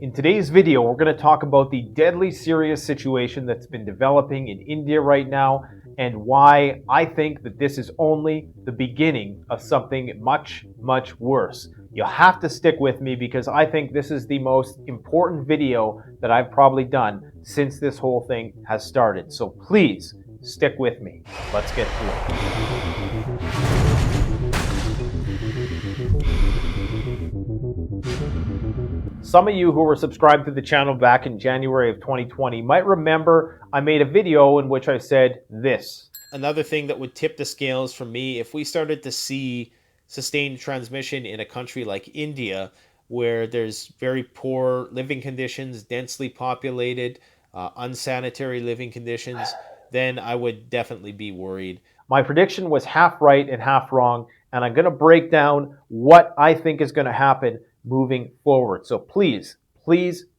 In today's video, we're going to talk about the deadly serious situation that's been developing in India right now and why I think that this is only the beginning of something much, much worse. You'll have to stick with me because I think this is the most important video that I've probably done since this whole thing has started. So please stick with me. Let's get through it. Some of you who were subscribed to the channel back in January of 2020 might remember I made a video in which I said this. Another thing that would tip the scales for me, if we started to see sustained transmission in a country like India, where there's very poor living conditions, densely populated, unsanitary living conditions, then I would definitely be worried. My prediction was half right and half wrong, and I'm going to break down what I think is going to happen moving forward. So please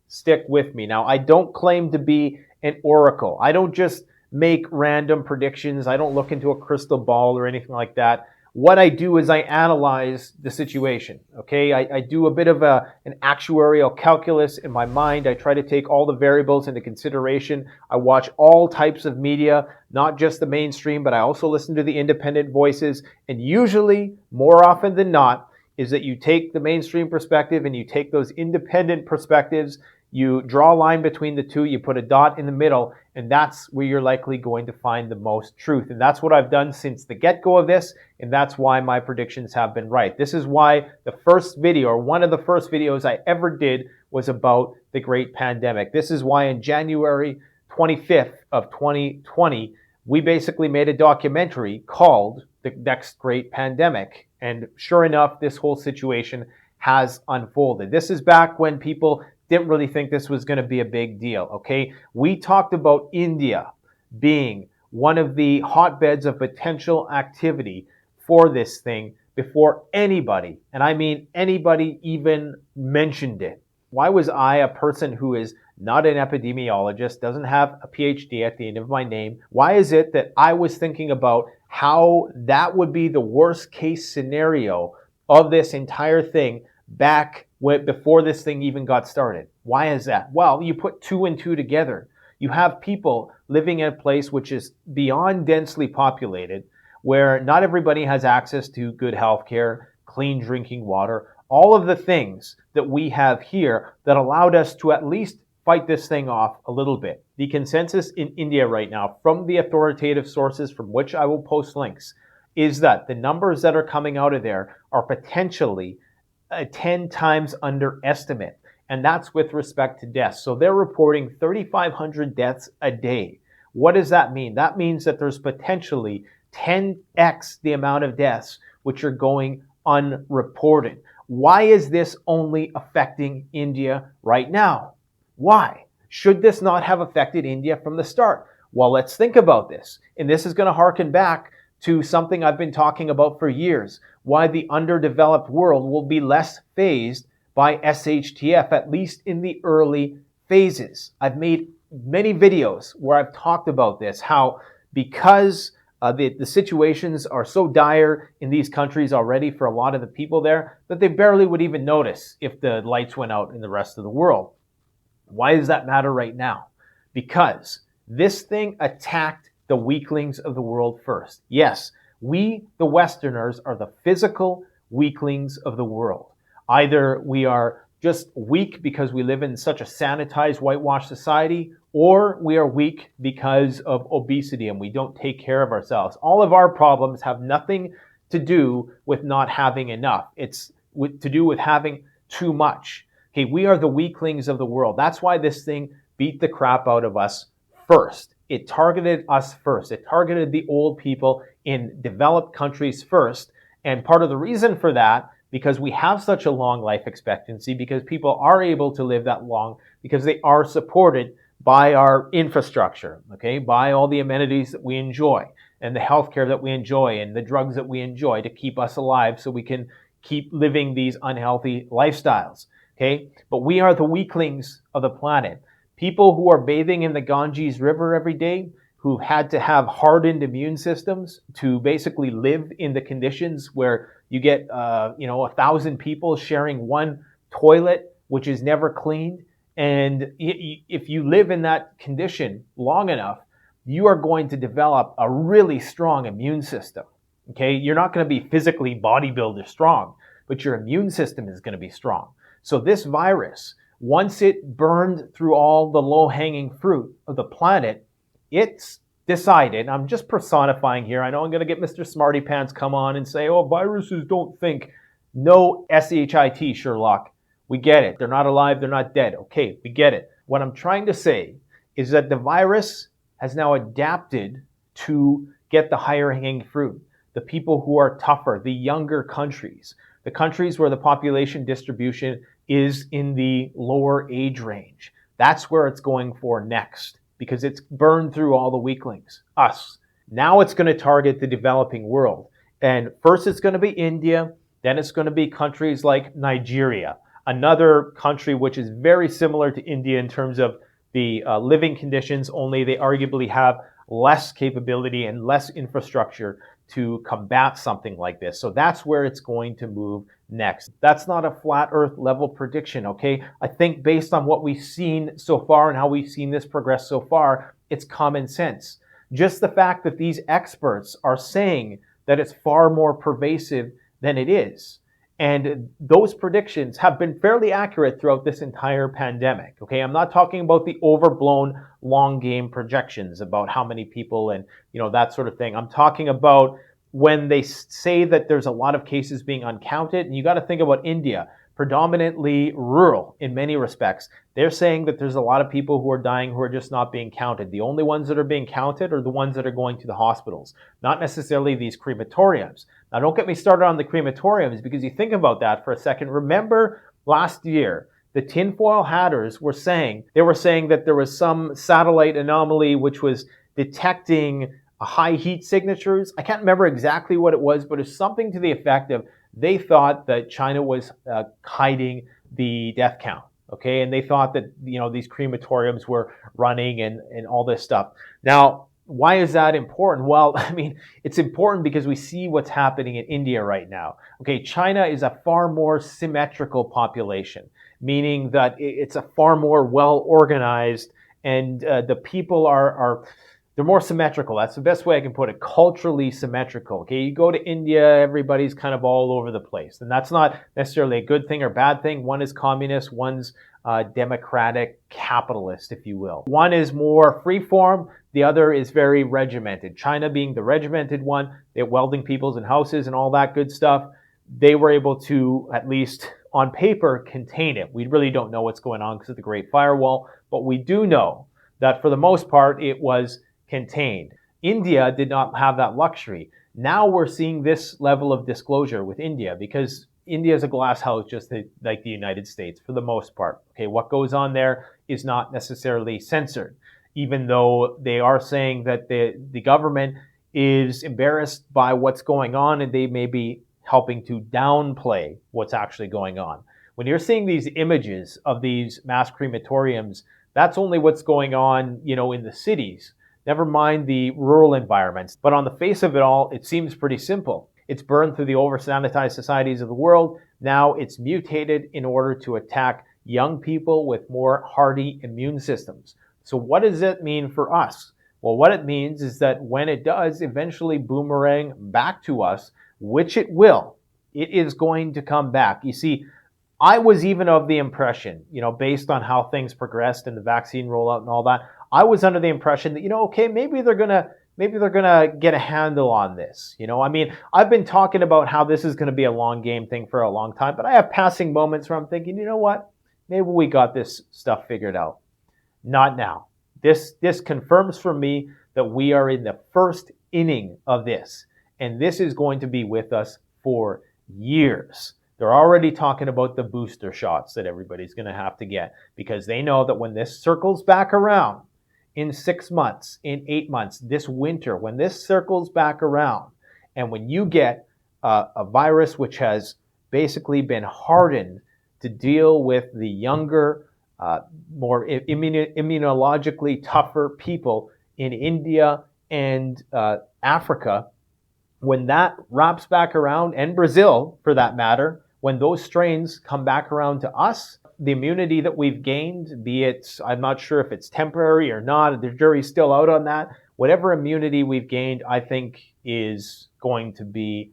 stick with me. Now, I don't claim to be an oracle. I don't just make random predictions. I don't look into a crystal ball or anything like that. What I do is I analyze the situation, okay? I do a bit of an actuarial calculus in my mind. I try to take all the variables into consideration. I watch all types of media, not just the mainstream, but I also listen to the independent voices. And usually, more often than not, is that you take the mainstream perspective and you take those independent perspectives, you draw a line between the two, you put a dot in the middle, and that's where you're likely going to find the most truth. And that's what I've done since the get-go of this, and that's why my predictions have been right. This is why the first video, or one of the first videos I ever did, was about the great pandemic. This is why on January 25th of 2020, we basically made a documentary called The Next Great Pandemic. And sure enough, this whole situation has unfolded. This is back when people didn't really think this was going to be a big deal, okay? We talked about India being one of the hotbeds of potential activity for this thing before anybody, and I mean anybody, even mentioned it. Why was I, a person who is not an epidemiologist, doesn't have a PhD at the end of my name, why is it that I was thinking about how that would be the worst case scenario of this entire thing back before this thing even got started? Why is that? Well, you put two and two together. You have people living in a place which is beyond densely populated, where not everybody has access to good health care, clean drinking water, all of the things that we have here that allowed us to at least fight this thing off a little bit. The consensus in India right now, from the authoritative sources from which I will post links, is that the numbers that are coming out of there are potentially 10 times underestimate. And that's with respect to deaths. So they're reporting 3,500 deaths a day. What does that mean? That means that there's potentially 10x the amount of deaths which are going unreported. Why is this only affecting India right now? Why? Should this not have affected India from the start? Well, let's think about this. And this is going to harken back to something I've been talking about for years, why the underdeveloped world will be less phased by SHTF, at least in the early phases. I've made many videos where I've talked about this, how because the situations are so dire in these countries already for a lot of the people there that they barely would even notice if the lights went out in the rest of the world. Why does that matter right now? Because this thing attacked the weaklings of the world first. Yes, we, the Westerners, are the physical weaklings of the world. Either we are just weak because we live in such a sanitized, whitewashed society, or we are weak because of obesity and we don't take care of ourselves. All of our problems have nothing to do with not having enough. It's to do with having too much. Okay, we are the weaklings of the world. That's why this thing beat the crap out of us first. It targeted us first. It targeted the old people in developed countries first. And part of the reason for that, because we have such a long life expectancy, because people are able to live that long, because they are supported by our infrastructure, okay, by all the amenities that we enjoy and the healthcare that we enjoy and the drugs that we enjoy to keep us alive so we can keep living these unhealthy lifestyles, okay? But we are the weaklings of the planet. People who are bathing in the Ganges River every day, who've had to have hardened immune systems to basically live in the conditions where you get 1,000 people sharing one toilet, which is never cleaned. And if you live in that condition long enough, you are going to develop a really strong immune system. Okay, you're not going to be physically bodybuilder strong, but your immune system is going to be strong. So this virus, once it burned through all the low-hanging fruit of the planet, it's decided, I'm just personifying here. I know I'm going to get Mr. Smarty Pants come on and say, oh, viruses don't think. No SHIT, Sherlock. We get it. They're not alive. They're not dead. Okay, we get it. What I'm trying to say is that the virus has now adapted to get the higher hanging fruit. The people who are tougher, the younger countries, the countries where the population distribution is in the lower age range. That's where it's going for next because it's burned through all the weaklings, us. Now it's going to target the developing world. And first it's going to be India, then it's going to be countries like Nigeria, another country which is very similar to India in terms of the living conditions, only they arguably have less capability and less infrastructure to combat something like this. So that's where it's going to move next. That's not a flat earth level prediction, okay? I think based on what we've seen so far and how we've seen this progress so far, it's common sense. Just the fact that these experts are saying that it's far more pervasive than it is. And those predictions have been fairly accurate throughout this entire pandemic. Okay, I'm not talking about the overblown long game projections about how many people and that sort of thing. I'm talking about when they say that there's a lot of cases being uncounted, and you got to think about India, predominantly rural in many respects. They're saying that there's a lot of people who are dying who are just not being counted. The only ones that are being counted are the ones that are going to the hospitals, not necessarily these crematoriums. Now, don't get me started on the crematoriums because you think about that for a second. Remember last year, the tinfoil hatters were saying that there was some satellite anomaly which was detecting high heat signatures. I can't remember exactly what it was, but it's something to the effect of they thought that China was hiding the death count. Okay, and they thought that these crematoriums were running and all this stuff. Now, why is that important? Well, I mean, it's important because we see what's happening in India right now. Okay, China is a far more symmetrical population, meaning that it's a far more well organized, and the people are they're more symmetrical. That's the best way I can put it. Culturally symmetrical. Okay, you go to India, everybody's kind of all over the place, and that's not necessarily a good thing or bad thing. One is communist, one's democratic capitalist, if you will. One is more freeform, the other is very regimented. China being the regimented one, they're welding peoples in houses and all that good stuff. They were able to, at least on paper, contain it. We really don't know what's going on because of the Great Firewall, but we do know that for the most part, it was contained. India did not have that luxury. Now we're seeing this level of disclosure with India because India is a glass house just like the United States for the most part. Okay, what goes on there is not necessarily censored, even though they are saying that the government is embarrassed by what's going on and they may be helping to downplay what's actually going on. When you're seeing these images of these mass crematoriums, that's only what's going on, in the cities. Never mind the rural environments. But on the face of it all, it seems pretty simple. It's burned through the over-sanitized societies of the world. Now it's mutated in order to attack young people with more hardy immune systems. So what does it mean for us? Well, what it means is that when it does eventually boomerang back to us, which it will, it is going to come back. You see, I was even of the impression, based on how things progressed and the vaccine rollout and all that, I was under the impression that, okay, maybe they're gonna get a handle on this. I mean, I've been talking about how this is gonna be a long game thing for a long time, but I have passing moments where I'm thinking, you know what? Maybe we got this stuff figured out. Not now. This confirms for me that we are in the first inning of this, and this is going to be with us for years. They're already talking about the booster shots that everybody's going to have to get because they know that when this circles back around in 6 months, in 8 months, this winter, when this circles back around, and when you get a virus which has basically been hardened to deal with the younger, more immunologically tougher people in India and Africa, when that wraps back around, and Brazil for that matter, when those strains come back around to us, the immunity that we've gained, be it, I'm not sure if it's temporary or not, the jury's still out on that. Whatever immunity we've gained, I think is going to be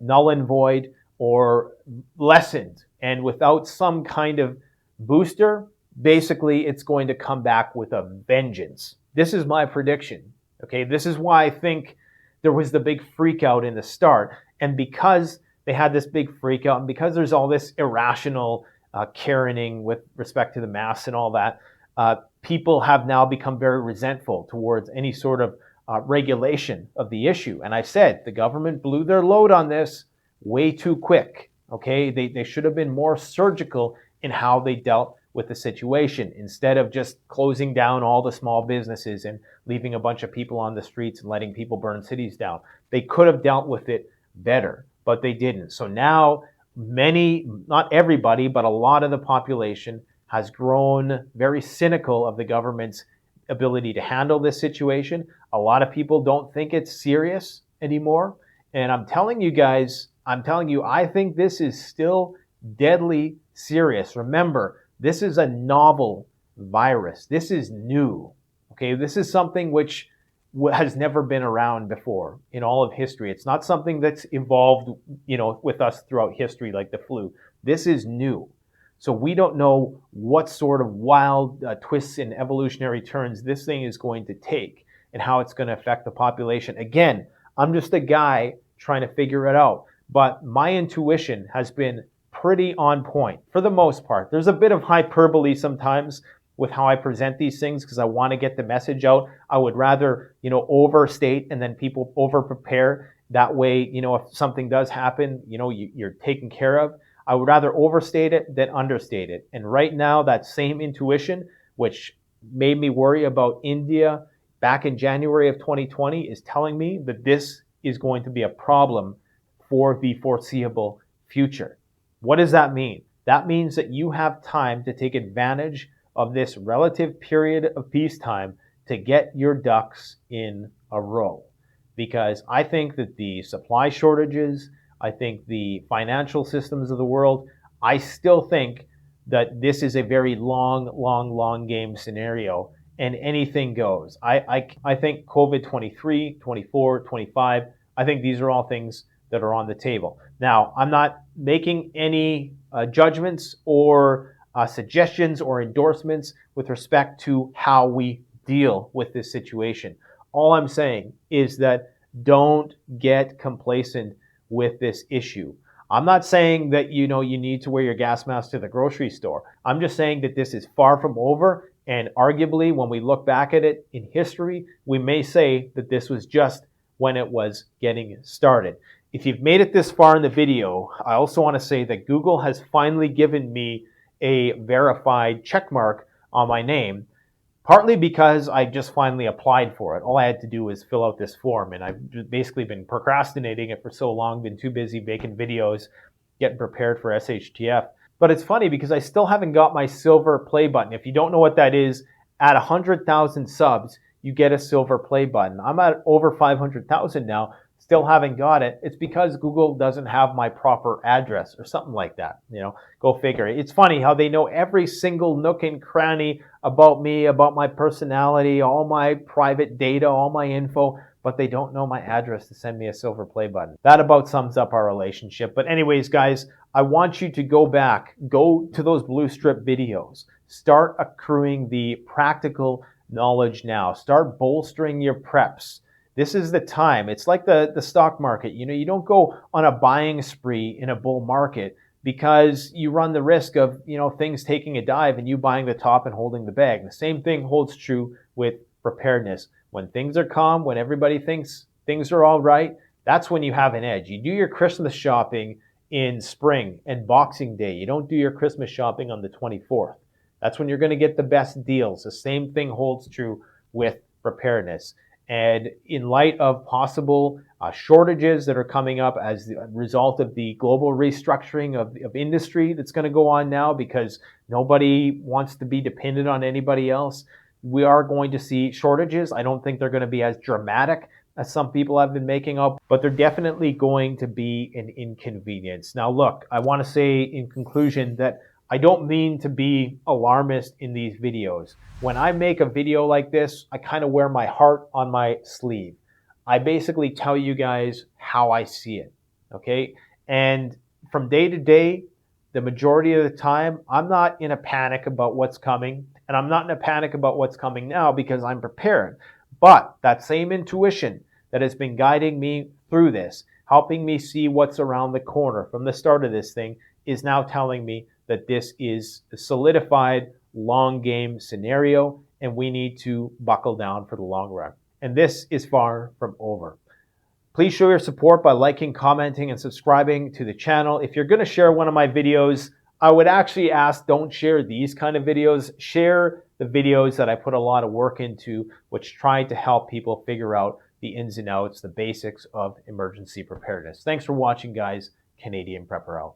null and void or lessened. And without some kind of booster, basically it's going to come back with a vengeance. This is my prediction. Okay, this is why I think there was the big freak out in the start. And because they had this big freak out, and because there's all this irrational Karening with respect to the masks and all that, people have now become very resentful towards any sort of regulation of the issue. And I said the government blew their load on this way too quick. Okay, they should have been more surgical in how they dealt with the situation instead of just closing down all the small businesses and leaving a bunch of people on the streets and letting people burn cities down. They could have dealt with it better, but they didn't. So now many, not everybody, but a lot of the population has grown very cynical of the government's ability to handle this situation. A lot of people don't think it's serious anymore. And I'm telling you guys, I think this is still deadly serious. Remember, this is a novel virus. This is new. Okay, this is something which has never been around before in all of history. It's not something that's evolved, with us throughout history like the flu. This is new. So we don't know what sort of wild twists and evolutionary turns this thing is going to take and how it's going to affect the population. Again, I'm just a guy trying to figure it out. But my intuition has been pretty on point for the most part. There's a bit of hyperbole sometimes with how I present these things because I want to get the message out. I would rather, overstate and then people over prepare. That way, if something does happen, you're taken care of. I would rather overstate it than understate it. And right now, that same intuition, which made me worry about India back in January of 2020, is telling me that this is going to be a problem for the foreseeable future. What does that mean? That means that you have time to take advantage of this relative period of peacetime to get your ducks in a row. Because I think that the supply shortages, I think the financial systems of the world, I still think that this is a very long game scenario and anything goes. I think COVID 23, 24, 25, I think these are all things that are on the table. Now, I'm not making any judgments or suggestions or endorsements with respect to how we deal with this situation. All I'm saying is that don't get complacent with this issue. I'm not saying that you need to wear your gas mask to the grocery store. I'm just saying that this is far from over, and arguably when we look back at it in history, we may say that this was just when it was getting started. If you've made it this far in the video, I also want to say that Google has finally given me a verified check mark on my name, partly because I just finally applied for it. All I had to do was fill out this form, and I've basically been procrastinating it for so long, been too busy making videos, getting prepared for SHTF. But it's funny because I still haven't got my silver play button. If you don't know what that is, at 100,000 subs, you get a silver play button. I'm at over 500,000 now. Still haven't got it. It's because Google doesn't have my proper address or something like that. Go figure. It's funny how they know every single nook and cranny about me, about my personality, all my private data, all my info, but they don't know my address to send me a silver play button. That about sums up our relationship. But anyways, guys, I want you to go to those blue strip videos. Start accruing the practical knowledge now. Start bolstering your preps. This is the time. It's like the stock market. You don't go on a buying spree in a bull market because you run the risk of, things taking a dive and you buying the top and holding the bag. The same thing holds true with preparedness. When things are calm, when everybody thinks things are all right, that's when you have an edge. You do your Christmas shopping in spring and Boxing Day. You don't do your Christmas shopping on the 24th. That's when you're going to get the best deals. The same thing holds true with preparedness. And in light of possible shortages that are coming up as a result of the global restructuring of industry that's going to go on now because nobody wants to be dependent on anybody else, we are going to see shortages. I don't think they're going to be as dramatic as some people have been making up, but they're definitely going to be an inconvenience. Now, look, I want to say in conclusion that I don't mean to be alarmist in these videos. When I make a video like this, I kind of wear my heart on my sleeve. I basically tell you guys how I see it, okay? And from day to day, the majority of the time, I'm not in a panic about what's coming, and I'm not in a panic about what's coming now because I'm prepared. But that same intuition that has been guiding me through this, helping me see what's around the corner from the start of this thing, is now telling me that this is a solidified long game scenario and we need to buckle down for the long run. And this is far from over. Please show your support by liking, commenting, and subscribing to the channel. If you're going to share one of my videos, I would actually ask, don't share these kind of videos. Share the videos that I put a lot of work into, which try to help people figure out the ins and outs, the basics of emergency preparedness. Thanks for watching, guys. Canadian Prepper out.